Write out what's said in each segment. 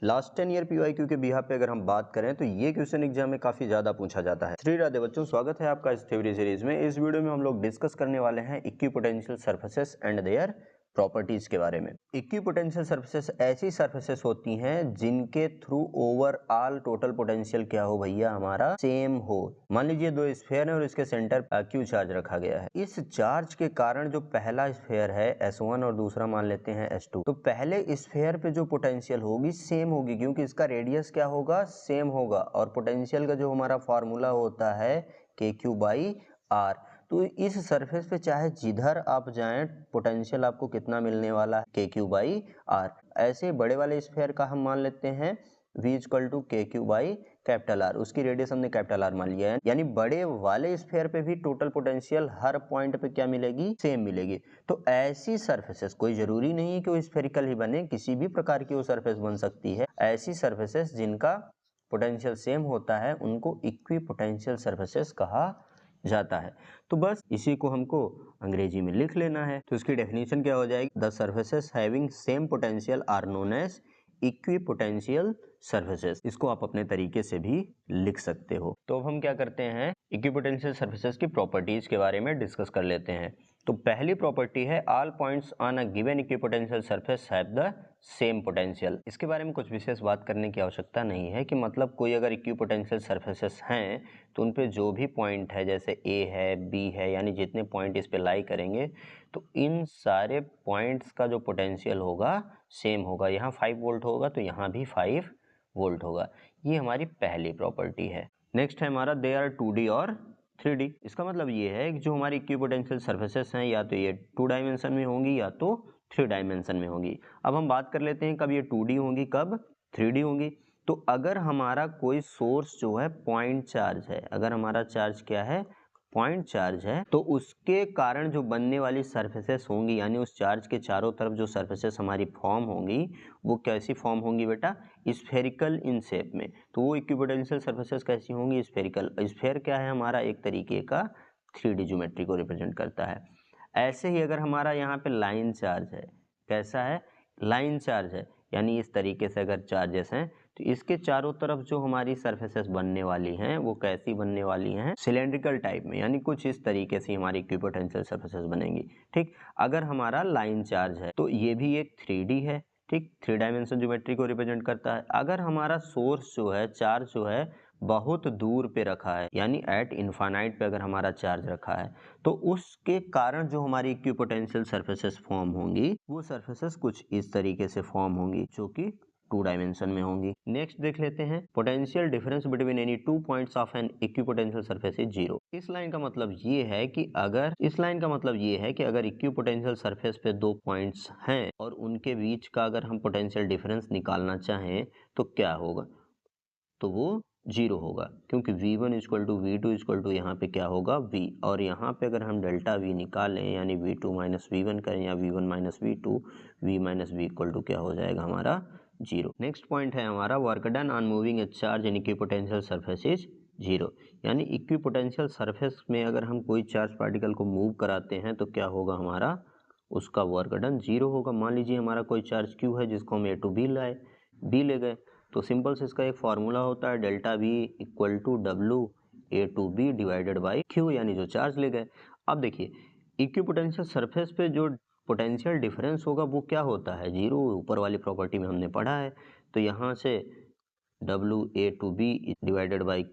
Last 10 year PYQ के behalf पे अगर हम बात करें तो ये क्वेश्चन एग्जाम में काफी ज्यादा पूछा जाता है। श्री राधे बच्चों, स्वागत है आपका इस थ्योरी सीरीज में। इस वीडियो में हम लोग डिस्कस करने वाले हैं equipotential surfaces and their properties के बारे में। इक्विपोटेंशियल सरफेसेस ऐसी सरफेसेस होती हैं जिनके थ्रू ओवरऑल टोटल पोटेंशियल क्या हो भैया, हमारा सेम हो। मान लीजिए दो स्फीयर है और इसके सेंटर क्यू चार्ज रखा गया है। इस चार्ज के कारण जो पहला स्फीयर है S1 और दूसरा मान लेते हैं S2, तो पहले स्फीयर पे जो पोटेंशियल होगी सेम होगी क्योंकि इसका रेडियस क्या होगा, सेम होगा। और पोटेंशियल का जो हमारा फॉर्मूला होता है KQ/R। तो इस सरफेस पे चाहे जिधर आप जाएं पोटेंशियल आपको कितना मिलने वाला है, KQ/R। ऐसे बड़े वाले स्फीयर का हम मान लेते हैं V = KQ/R। उसकी रेडियस हमने R मान लिया है, यानी बड़े वाले स्फीयर पे भी टोटल पोटेंशियल हर पॉइंट पे क्या मिलेगी, सेम मिलेगी। तो ऐसी सरफेसेस, कोई जरूरी नहीं है कि वो स्फेरिकल ही बने, किसी भी प्रकार की वो सरफेस बन सकती है। ऐसी सरफेसेस जिनका पोटेंशियल सेम होता है उनको इक्विपोटेंशियल सरफेसेस कहा जाता है। तो बस इसी को हमको अंग्रेजी में लिख लेना है। तो इसकी डेफिनेशन क्या हो जाएगी, the surfaces having same potential are known as equipotential surfaces. इसको आप अपने तरीके से भी लिख सकते हो। तो अब हम क्या करते हैं, इक्विपोटेंशियल सरफेसेस की प्रॉपर्टीज के बारे में डिस्कस कर लेते हैं। तो पहली प्रॉपर्टी है all points on a given equipotential surface have the same potential. इसके बारे में कुछ विशेष बात करने की आवश्यकता नहीं है कि मतलब कोई अगर इक्विपोटेंशियल सरफेसेस हैं तो उन पे जो भी पॉइंट है, जैसे A है, B है, यानी जितने पॉइंट इस पे लाई करेंगे तो इन सारे पॉइंट्स का जो पोटेंशियल होगा सेम होगा। यहाँ 5 वोल्ट होगा तो यहाँ भी 5 वोल्ट होगा। ये हमारी पहली प्रॉपर्टी है। नेक्स्ट है हमारा दे आर 2D और 3D। इसका मतलब ये है कि जो हमारी इक्विपोटेंशियल सरफेसेस हैं या तो ये 2 डायमेंशन में होंगी या तो 3 डायमेंशन में होंगी। अब हम बात कर लेते हैं कब ये 2D होंगी, कब 3D होंगी। तो अगर हमारा कोई सोर्स जो है पॉइंट चार्ज है, अगर हमारा चार्ज क्या है, पॉइंट चार्ज है, तो उसके कारण जो बनने वाली सरफेसेस होंगी, यानी उस चार्ज के चारों तरफ जो सरफेसेस हमारी फॉर्म होंगी वो कैसी फॉर्म होंगी बेटा, स्फेरिकल इन शेप में। तो वो इक्विपोटेंशियल सरफेसेस कैसी होंगी, स्फेरिकल। स्फेयर क्या है हमारा, एक तरीके का 3D ज्योमेट्री को रिप्रेजेंट करता है। ऐसे ही अगर हमारा यहाँ पे लाइन चार्ज है, कैसा है, लाइन चार्ज है, यानी इस तरीके से अगर चार्जेस हैं तो इसके चारों तरफ जो हमारी सरफेसेस बनने वाली हैं वो कैसी बनने वाली हैं, सिलेंड्रिकल टाइप में, यानी कुछ इस तरीके से हमारी इक्विपोटेंशियल सरफेसेस बनेंगी। ठीक, अगर हमारा लाइन चार्ज है तो ये भी एक 3D है, ठीक, 3 डायमेंशन ज्योमेट्री को रिप्रेजेंट करता है। अगर हमारा सोर्स जो है, चार्ज जो है बहुत दूर पे रखा है, यानी एट इनफाइनाइट पे अगर हमारा चार्ज रखा है, तो उसके कारण जो हमारी इक्विपोटेंशियल सरफेसेस फॉर्म होंगी वो सरफेसेस कुछ इस तरीके से फॉर्म होंगी जो कि 2 डायमेंशन में होंगी। नेक्स्ट देख लेते हैं, potential difference between any 2 points of an equipotential surface is 0। इस लाइन का मतलब ये है कि अगर इक्विपोटेंशियल सरफेस पे 2 पॉइंट्स हैं और उनके बीच का अगर हम पोटेंशियल डिफरेंस निकालना चाहें तो क्या होगा, तो वो 0 होगा, क्योंकि V1 = V2 = यहाँ पे क्या होगा, V। और यहाँ पे अगर हम डेल्टा V निकालें, यानी V2 - V1 करें या V1 - V2, V - V = क्या हो जाएगा हमारा 0। नेक्स्ट पॉइंट है हमारा work done on moving A charge in equipotential surface is 0। यानी इक्विपोटेंशियल सरफेस में अगर हम कोई चार्ज पार्टिकल को मूव कराते हैं तो क्या होगा हमारा, उसका वर्क डन 0 होगा। मान लीजिए हमारा कोई चार्ज Q है जिसको हम A to B ले गए, तो सिंपल से इसका एक फॉर्मूला होता है delta V = W A to B / Q, यानी जो चार्ज ले गए। अब देखिए इक्विपोटेंशियल सरफेस पे जो पोटेंशियल डिफरेंस होगा वो क्या होता है, 0। ऊपर वाली प्रॉपर्टी में हमने पढ़ा है। तो यहाँ से W A to B /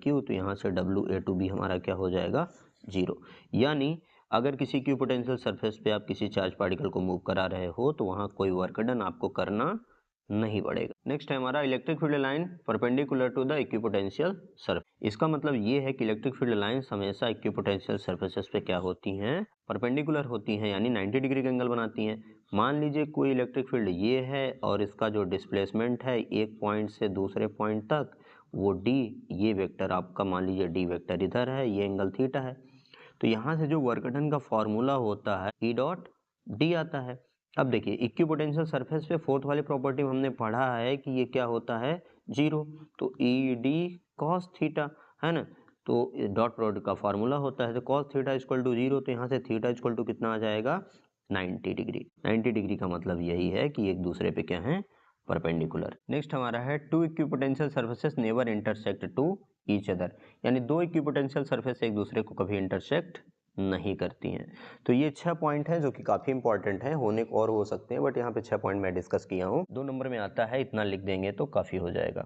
Q, तो यहाँ से W A to B हमारा क्या हो जाएगा, 0। यानी अगर किसी इक्विपोटेंशियल सरफेस पे आप किसी चार्ज पार्टिकल को मूव करा रहे हो तो वहाँ कोई वर्क डन आपको करना नहीं पड़ेगा। नेक्स्ट है हमारा electric field line perpendicular to the equipotential surface. इसका मतलब ये है कि इलेक्ट्रिक फील्ड लाइंस हमेशा इक्विपोटेंशियल सरफेसेस पे क्या होती हैं, परपेंडिकुलर होती हैं, यानी 90 डिग्री का एंगल बनाती हैं। मान लीजिए कोई इलेक्ट्रिक फील्ड ये है और इसका जो डिस्प्लेसमेंट है एक पॉइंट से दूसरे पॉइंट तक, वो D, ये वेक्टर आपका मान लीजिए D वेक्टर इधर है, ये एंगल थीटा है। तो यहाँ से जो वर्क डन का फॉर्मूला होता है E.D आता है। अब देखिए इक्विपोटेंशियल सरफेस पे फोर्थ वाली प्रॉपर्टी में हमने पढ़ा है कि ये क्या होता है, 0। तो ED cos थीटा है ना, तो डॉट प्रोडक्ट का फॉर्मूला होता है, तो cos थीटा = 0। तो यहाँ से थीटा = कितना आ जाएगा, 90 डिग्री। 90 डिग्री का मतलब यही है कि एक दूसरे पे क्या है, परपेंडिकुलर। नेक्स्ट हमारा है two equipotential surfaces never intersect to each other, यानी दो इक्विपोटेंशियल सर्फेस एक दूसरे को कभी इंटरसेक्ट नहीं करती हैं। तो ये 6 पॉइंट हैं जो कि काफ़ी इंपॉर्टेंट हैं, होने और हो सकते हैं, बट यहाँ पे 6 पॉइंट मैं डिस्कस किया हूँ। 2 नंबर में आता है, इतना लिख देंगे तो काफ़ी हो जाएगा।